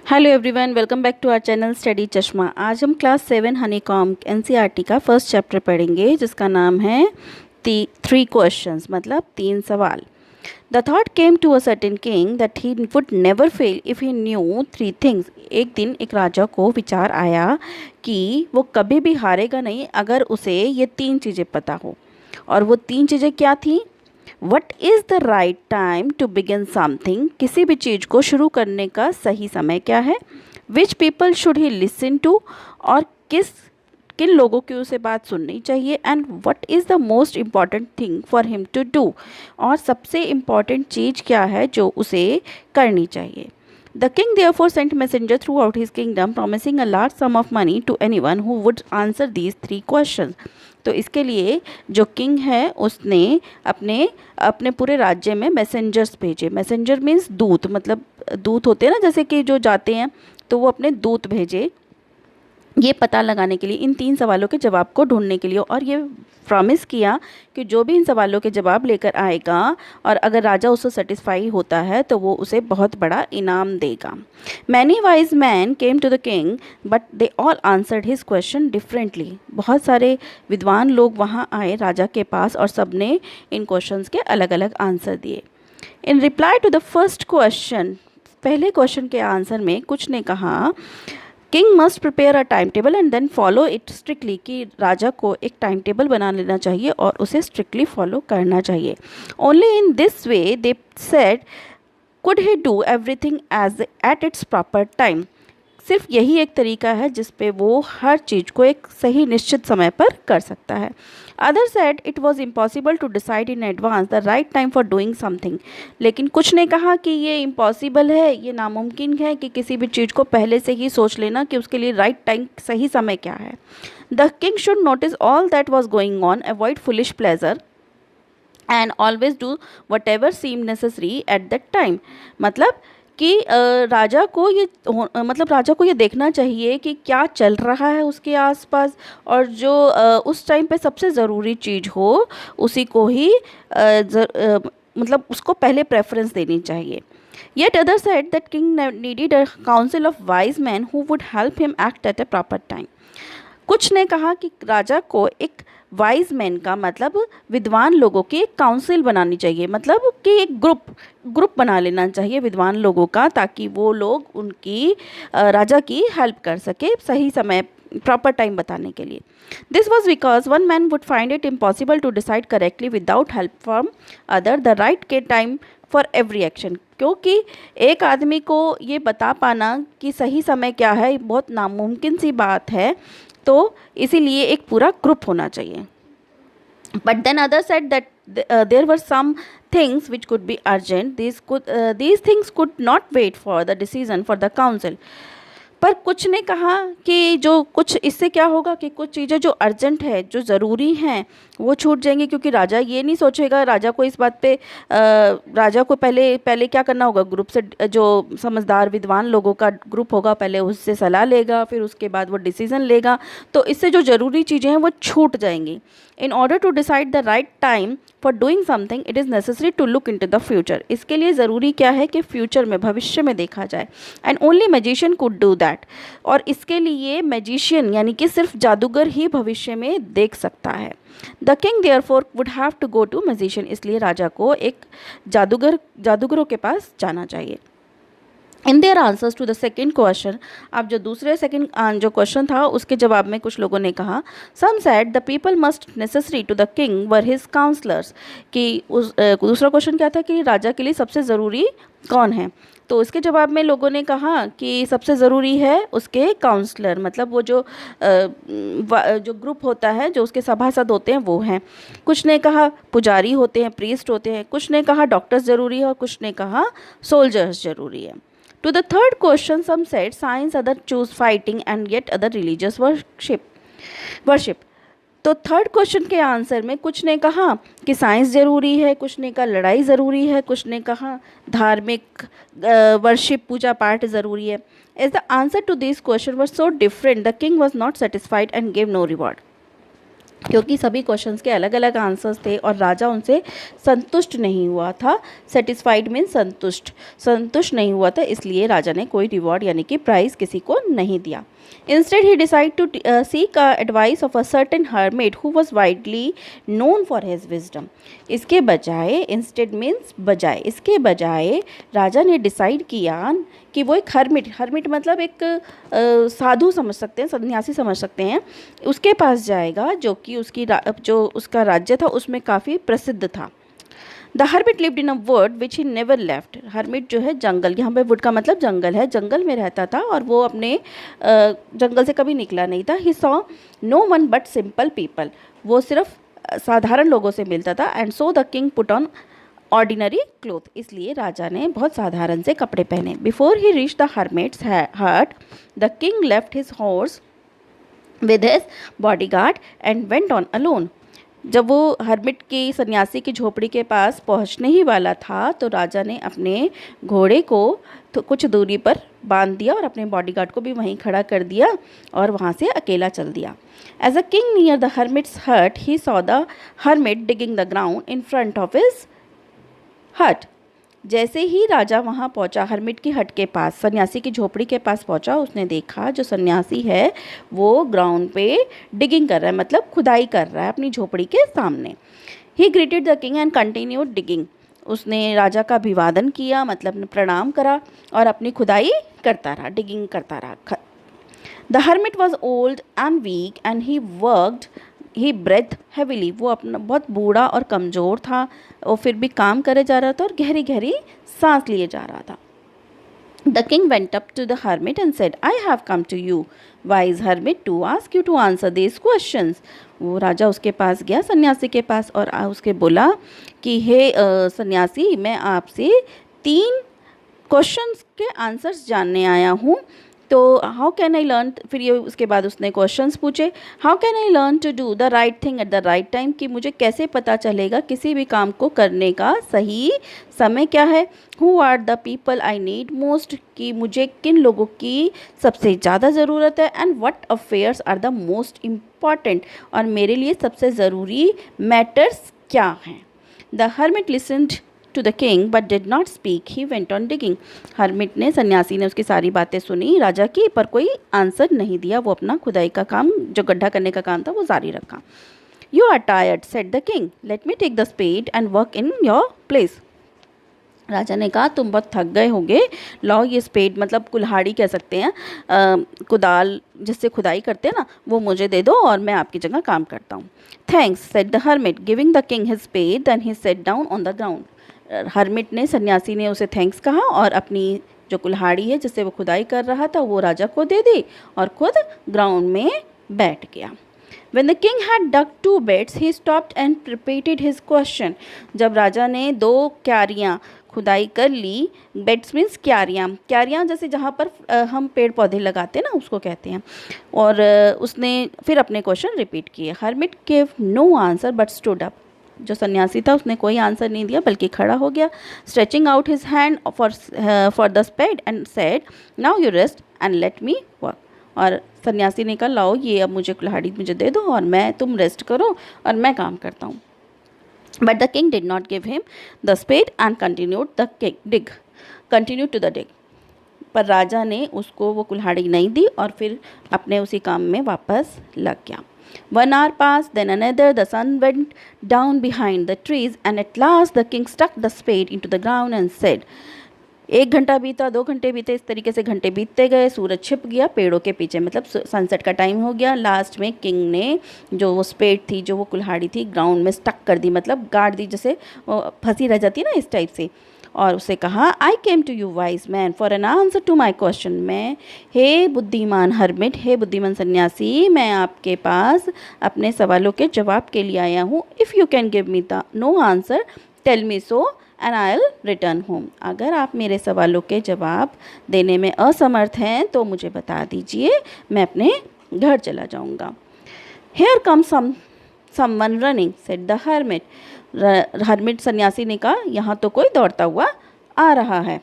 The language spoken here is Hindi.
Hello everyone, welcome back to our channel study Chashma. आज हम क्लास 7 हनीकॉम एनसीईआरटी का फर्स्ट चैप्टर पढ़ेंगे जिसका नाम है थ्री क्वेश्चंस, मतलब तीन सवाल। The thought came to a certain king that he would never fail if he knew three things. एक दिन एक राजा को विचार आया कि वो कभी भी हारेगा नहीं अगर उसे ये तीन चीज़ें पता हो। और वो तीन चीज़ें क्या थी? What is the right time to begin something, किसी भी चीज़ को शुरू करने का सही समय क्या है। Which people should he listen to, और किन लोगों की उसे बात सुननी चाहिए। And what is the most important thing for him to do, और सबसे इम्पॉर्टेंट चीज़ क्या है जो उसे करनी चाहिए। The king therefore sent messenger throughout his kingdom promising a large sum of money to anyone who would answer these three questions. तो इसके लिए जो किंग है उसने अपने अपने पूरे राज्य में मैसेंजर्स भेजे। मैसेंजर मीन्स दूत, मतलब दूत होते हैं ना, जैसे कि जो जाते हैं, तो वो अपने दूत भेजे ये पता लगाने के लिए, इन तीन सवालों के जवाब को ढूंढने के लिए। और ये प्रॉमिस किया कि जो भी इन सवालों के जवाब लेकर आएगा और अगर राजा उससे सेटिस्फाई होता है तो वो उसे बहुत बड़ा इनाम देगा। Many wise man came to the king but they all answered his question differently. बहुत सारे विद्वान लोग वहाँ आए राजा के पास और सब ने इन क्वेश्चंस के अलग अलग आंसर दिए। In reply to the first question, पहले क्वेश्चन के आंसर में कुछ ने कहा king must prepare a time table and then follow it strictly, कि राजा को एक टाइम टेबल बना लेना चाहिए और उसे स्ट्रिक्टली फॉलो करना चाहिए। Only in this way they said could he do everything as at its proper time. सिर्फ यही एक तरीका है जिस पे वो हर चीज़ को एक सही निश्चित समय पर कर सकता है। Other said it was impossible to decide in advance the right time for doing something. लेकिन कुछ ने कहा कि ये इम्पॉसिबल है, ये नामुमकिन है कि किसी भी चीज़ को पहले से ही सोच लेना कि उसके लिए राइट टाइम, सही समय क्या है। The king should notice all that was going on, avoid foolish pleasure and always do whatever seem necessary at that time. मतलब कि राजा को ये देखना चाहिए कि क्या चल रहा है उसके आसपास, और जो उस टाइम पे सबसे ज़रूरी चीज़ हो उसी को ही मतलब उसको पहले प्रेफरेंस देनी चाहिए। Yet others said that king needed a council of wise men who would help him act at a proper time. कुछ ने कहा कि राजा को एक वाइज मैन का मतलब विद्वान लोगों की एक काउंसिल बनानी चाहिए, मतलब कि एक ग्रुप बना लेना चाहिए विद्वान लोगों का, ताकि वो लोग उनकी राजा की हेल्प कर सके सही समय, प्रॉपर टाइम बताने के लिए। This was because one man would find it impossible to decide correctly without help from other the right के टाइम फॉर एवरी एक्शन। क्योंकि एक आदमी को ये बता पाना कि सही समय क्या है बहुत नामुमकिन सी बात है, तो इसीलिए एक पूरा ग्रुप होना चाहिए। But then other said that there were some things which could be urgent, these things could not wait for the decision for the council। पर कुछ ने कहा कि जो कुछ इससे क्या होगा कि कुछ चीज़ें जो अर्जेंट है, जो ज़रूरी हैं, वो छूट जाएंगी, क्योंकि राजा ये नहीं सोचेगा। राजा को इस बात पे राजा को पहले पहले क्या करना होगा, ग्रुप से जो समझदार विद्वान लोगों का ग्रुप होगा पहले उससे सलाह लेगा, फिर उसके बाद वो डिसीज़न लेगा, तो इससे जो ज़रूरी चीज़ें हैं वो छूट जाएंगी। In order to decide the right time for doing something it is necessary to look into the future. इसके लिए ज़रूरी क्या है कि फ्यूचर में, भविष्य में देखा जाए। And only magician could do that, और इसके लिए मैजिशियन यानी कि सिर्फ जादूगर ही भविष्य में देख सकता है। The king therefore would have to go to magician, इसलिए राजा को एक जादूगरों के पास जाना चाहिए। In their answers to the second question, अब जो दूसरे सेकेंड जो क्वेश्चन था उसके जवाब में कुछ लोगों ने कहा some said the people must necessary to the king were his counsellors, कि उस दूसरा क्वेश्चन क्या था कि राजा के लिए सबसे ज़रूरी कौन है। तो इसके जवाब में लोगों ने कहा कि सबसे ज़रूरी है उसके काउंसलर, मतलब वो जो ग्रुप होता है, जो उसके सभासद होते हैं वो हैं। कुछ ने कहा पुजारी होते हैं, प्रीस्ट होते हैं, कुछ ने कहा डॉक्टर्स ज़रूरी है, और कुछ ने कहा सोल्जर्स ज़रूरी है। To the third question, some said science, other choose fighting, and yet other religious worship। तो थर्ड क्वेश्चन के आंसर में कुछ ने कहा कि साइंस ज़रूरी है, कुछ ने कहा लड़ाई ज़रूरी है, कुछ ने कहा धार्मिक वर्शिप, पूजा पाठ ज़रूरी है। As the answer to these questions were so different, the king was not satisfied and gave no reward। क्योंकि सभी क्वेश्चंस के अलग अलग आंसर्स थे और राजा उनसे संतुष्ट नहीं हुआ था। सेटिस्फाइड मीन संतुष्ट, संतुष्ट नहीं हुआ था, इसलिए राजा ने कोई रिवॉर्ड यानी कि प्राइज़ किसी को नहीं दिया। Instead, he decided to seek advice of a certain hermit who was widely known for his wisdom. इसके बजाय, instead means बजाय, इसके बजाय राजा ने डिसाइड किया कि वो एक हर्मिट मतलब एक साधु समझ सकते हैं, सन्यासी समझ सकते हैं, उसके पास जाएगा जो कि जो उसका राज्य था उसमें काफ़ी प्रसिद्ध था। The hermit lived in a would which he never left. Hermit जो है जंगल, यहाँ पे वुड का मतलब जंगल है, जंगल में रहता था और वो अपने जंगल से कभी निकला नहीं था। He saw no one but simple people, वो सिर्फ साधारण लोगों से मिलता था। And so the king put on ordinary cloth, इसलिए राजा ने बहुत साधारण से कपड़े पहने। Before he reach the hermit's hut, the king left his horse with his bodyguard and went on alone. जब वो हर्मिट की सन्यासी की झोपड़ी के पास पहुंचने ही वाला था तो राजा ने अपने घोड़े को तो कुछ दूरी पर बांध दिया और अपने बॉडीगार्ड को भी वहीं खड़ा कर दिया और वहां से अकेला चल दिया। As a king near the hermit's hut, he saw the hermit digging the ground in front of his hut. जैसे ही राजा वहाँ पहुँचा, हर्मिट की हट के पास, सन्यासी की झोपड़ी के पास पहुँचा, उसने देखा जो सन्यासी है वो ग्राउंड पे डिगिंग कर रहा है, मतलब खुदाई कर रहा है अपनी झोपड़ी के सामने। ही greeted the king and continued digging. उसने राजा का अभिवादन किया, मतलब प्रणाम करा और अपनी खुदाई करता रहा, डिगिंग करता रहा। The hermit was old and weak and he worked, he breath heavily. वो अपना बहुत बूढ़ा और कमज़ोर था और फिर भी काम करे जा रहा था और गहरी गहरी सांस लिए जा रहा था। The king went up to the hermit and said, I have come to you wise hermit to ask you to answer this questions. वो राजा उसके पास गया, सन्यासी के पास, और उसके बोला कि हे सन्यासी, मैं आपसे 3 क्वेश्चंस के आंसर्स जानने आया हूँ। तो हाउ कैन आई लर्न, फिर ये उसके बाद उसने क्वेश्चंस पूछे, how can I learn to do the right thing at the right time, कि मुझे कैसे पता चलेगा किसी भी काम को करने का सही समय क्या है। Who are the people I need most, कि मुझे किन लोगों की सबसे ज़्यादा ज़रूरत है। And what affairs are the most important, और मेरे लिए सबसे ज़रूरी मैटर्स क्या हैं। The hermit listened to the king but did not speak. He went on digging. Hermit ने, सन्यासी ने उसकी सारी बातें सुनी राजा की, पर कोई आंसर नहीं दिया। वो अपना खुदाई का काम, जो गड्ढा करने का काम था, वो जारी रखा। You are tired, said the king. Let me take the spade and work in your place. राजा ने कहा, तुम बहुत थक गए होगे, लाओ ये स्पेड, मतलब कुल्हाड़ी कह सकते हैं, कुदाल जिससे खुदाई करते हैं ना, वो मुझे दे दो और मैं आपकी जगह काम करता हूँ। Thanks, said the hermit, giving the king his spade, then he set down on the ground. Hermit ने, सन्यासी ने उसे थैंक्स कहा और अपनी जो कुल्हाड़ी है जिससे वो खुदाई कर रहा था वो राजा को दे दी और खुद ग्राउंड में बैठ गया। When the king had dug 2 beds, he stopped and repeated his question. जब राजा ने 2 क्यारियाँ खुदाई कर ली, बेड्स मीन्स क्यारियाँ, क्यारियाँ जैसे जहाँ पर हम पेड़ पौधे लगाते हैं ना, उसको कहते हैं। और उसने फिर अपने क्वेश्चन रिपीट किए। Hermit gave no answer but stood up. जो सन्यासी था उसने कोई आंसर नहीं दिया बल्कि खड़ा हो गया। Stretching out his hand for the spade and said, now you rest and let me work. और सन्यासी ने कहा, लाओ ये अब मुझे कुल्हाड़ी मुझे दे दो और तुम रेस्ट करो और मैं काम करता हूँ। But the king did not give him the spade and continue to the dig. पर राजा ने उसको वो कुल्हाड़ी नहीं दी और फिर अपने उसी काम में वापस लग गया। 1 hour passed, then another. The sun went down behind the trees, and at last the king stuck the spade into the ground and said, 1 घंटा बीता, 2 घंटे बीते, इस तरीके से घंटे बीतते गए। सूरज छिप गया पेड़ों के पीछे, मतलब सनसेट का टाइम हो गया। लास्ट में किंग ने जो वो स्पेड थी, जो वो कुल्हाड़ी थी, ग्राउंड में स्टक कर दी, मतलब गाड़ दी, जैसे वो फंसी रह जाती है ना, इस टाइप से। और उसे कहा, I came to you wise man for an answer to my question. मैं, हे बुद्धिमान हर्मिट, हे बुद्धिमान सन्यासी, मैं आपके पास अपने सवालों के जवाब के लिए आया हूँ। If you can give me the no answer tell me so and I will return home. अगर आप मेरे सवालों के जवाब देने में असमर्थ हैं तो मुझे बता दीजिए, मैं अपने घर चला जाऊँगा। Here come someone running, said the hermit. Hermit सन्यासी ने कहा, यहाँ तो कोई दौड़ता हुआ आ रहा है।